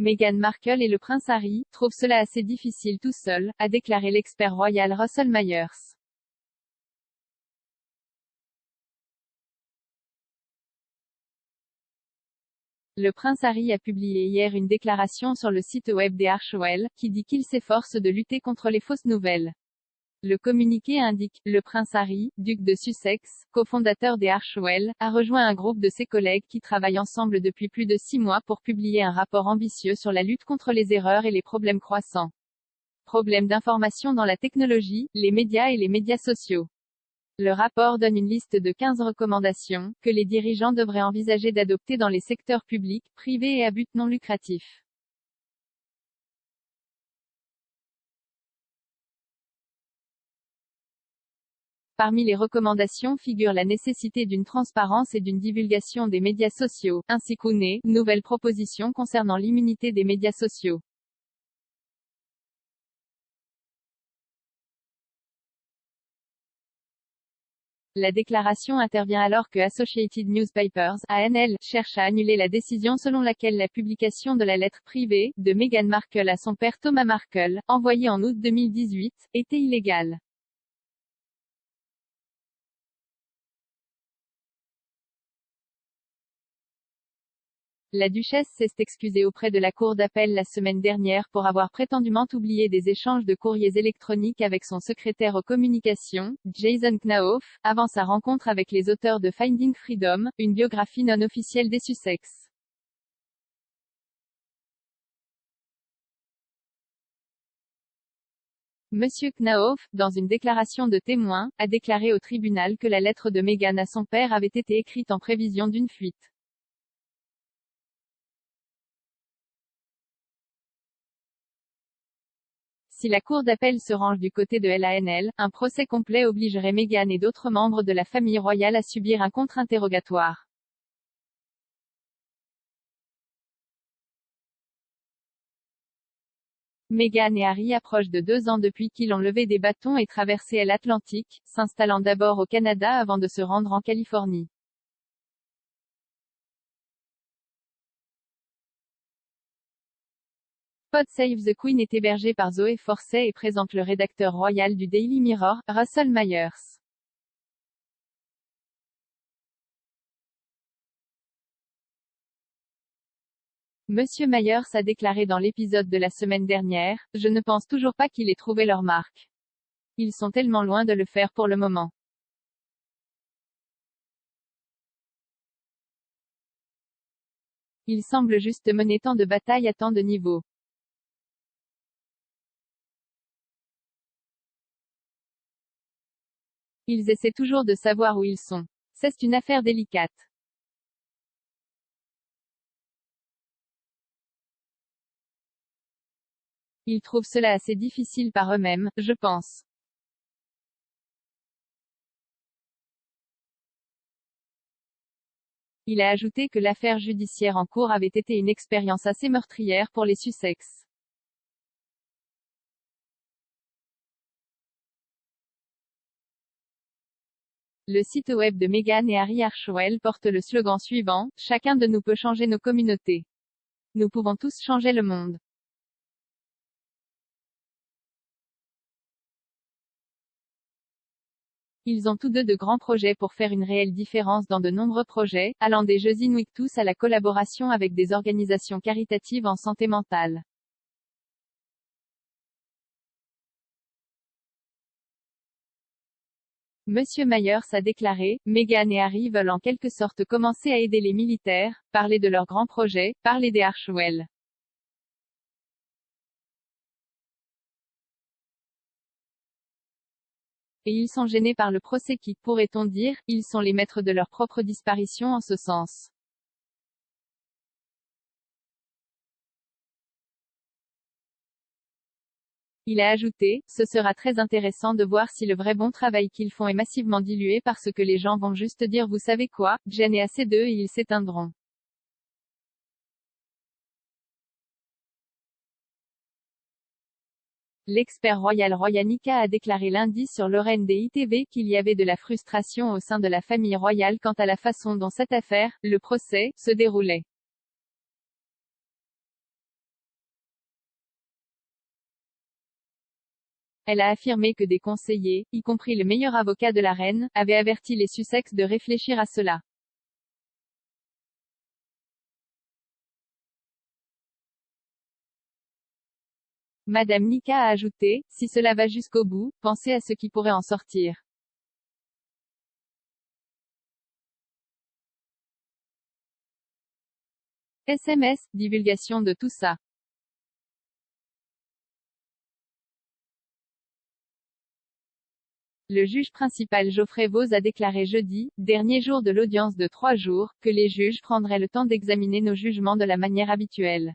Meghan Markle et le prince Harry trouvent cela assez difficile tout seul, a déclaré l'expert royal Russell Myers. Le prince Harry a publié hier une déclaration sur le site web des Archewell, qui dit qu'il s'efforce de lutter contre les fausses nouvelles. Le communiqué indique, le prince Harry, duc de Sussex, cofondateur des Archewell, a rejoint un groupe de ses collègues qui travaillent ensemble depuis plus de 6 mois pour publier un rapport ambitieux sur la lutte contre les erreurs et les problèmes croissants. Problèmes d'information dans la technologie, les médias et les médias sociaux. Le rapport donne une liste de 15 recommandations, que les dirigeants devraient envisager d'adopter dans les secteurs publics, privés et à but non lucratif. Parmi les recommandations figure la nécessité d'une transparence et d'une divulgation des médias sociaux, ainsi qu'une nouvelle proposition concernant l'immunité des médias sociaux. La déclaration intervient alors que Associated Newspapers, ANL, cherche à annuler la décision selon laquelle la publication de la lettre privée, de Meghan Markle à son père Thomas Markle, envoyée en août 2018, était illégale. La duchesse s'est excusée auprès de la cour d'appel la semaine dernière pour avoir prétendument oublié des échanges de courriers électroniques avec son secrétaire aux communications, Jason Knauf, avant sa rencontre avec les auteurs de Finding Freedom, une biographie non officielle des Sussex. Monsieur Knauf, dans une déclaration de témoin, a déclaré au tribunal que la lettre de Meghan à son père avait été écrite en prévision d'une fuite. Si la cour d'appel se range du côté de l'ANL, un procès complet obligerait Meghan et d'autres membres de la famille royale à subir un contre-interrogatoire. Meghan et Harry approchent de 2 ans depuis qu'ils ont levé des bâtons et traversé l'Atlantique, s'installant d'abord au Canada avant de se rendre en Californie. Pod Save the Queen est hébergé par Zoé Forcey et présente le rédacteur royal du Daily Mirror, Russell Myers. Monsieur Myers a déclaré dans l'épisode de la semaine dernière, « Je ne pense toujours pas qu'il ait trouvé leur marque. Ils sont tellement loin de le faire pour le moment. Ils semblent juste mener tant de batailles à tant de niveaux. Ils essaient toujours de savoir où ils sont. C'est une affaire délicate. Ils trouvent cela assez difficile par eux-mêmes, je pense. Il a ajouté que l'affaire judiciaire en cours avait été une expérience assez meurtrière pour les Sussex. Le site web de Meghan et Harry Archewell porte le slogan suivant, « Chacun de nous peut changer nos communautés. Nous pouvons tous changer le monde. » Ils ont tous deux de grands projets pour faire une réelle différence dans de nombreux projets, allant des Jeux Invictus à la collaboration avec des organisations caritatives en santé mentale. Monsieur Myers a déclaré, Meghan et Harry veulent en quelque sorte commencer à aider les militaires, parler de leurs grands projets, parler des Archewell. Et ils sont gênés par le procès qui, pourrait-on dire, ils sont les maîtres de leur propre disparition en ce sens. Il a ajouté, ce sera très intéressant de voir si le vrai bon travail qu'ils font est massivement dilué parce que les gens vont juste dire vous savez quoi, Jen est assez d'eux et ils s'éteindront. L'expert royal Royanika a déclaré lundi sur l'antenne des ITV qu'il y avait de la frustration au sein de la famille royale quant à la façon dont cette affaire, le procès, se déroulait. Elle a affirmé que des conseillers, y compris le meilleur avocat de la reine, avaient averti les Sussex de réfléchir à cela. Madame Nika a ajouté, si cela va jusqu'au bout, pensez à ce qui pourrait en sortir. SMS, divulgation de tout ça. Le juge principal Geoffrey Vos a déclaré jeudi, dernier jour de l'audience de 3 jours, que les juges prendraient le temps d'examiner nos jugements de la manière habituelle.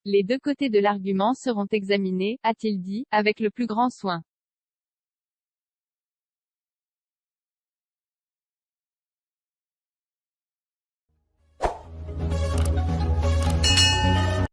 Les deux côtés de l'argument seront examinés, a-t-il dit, avec le plus grand soin.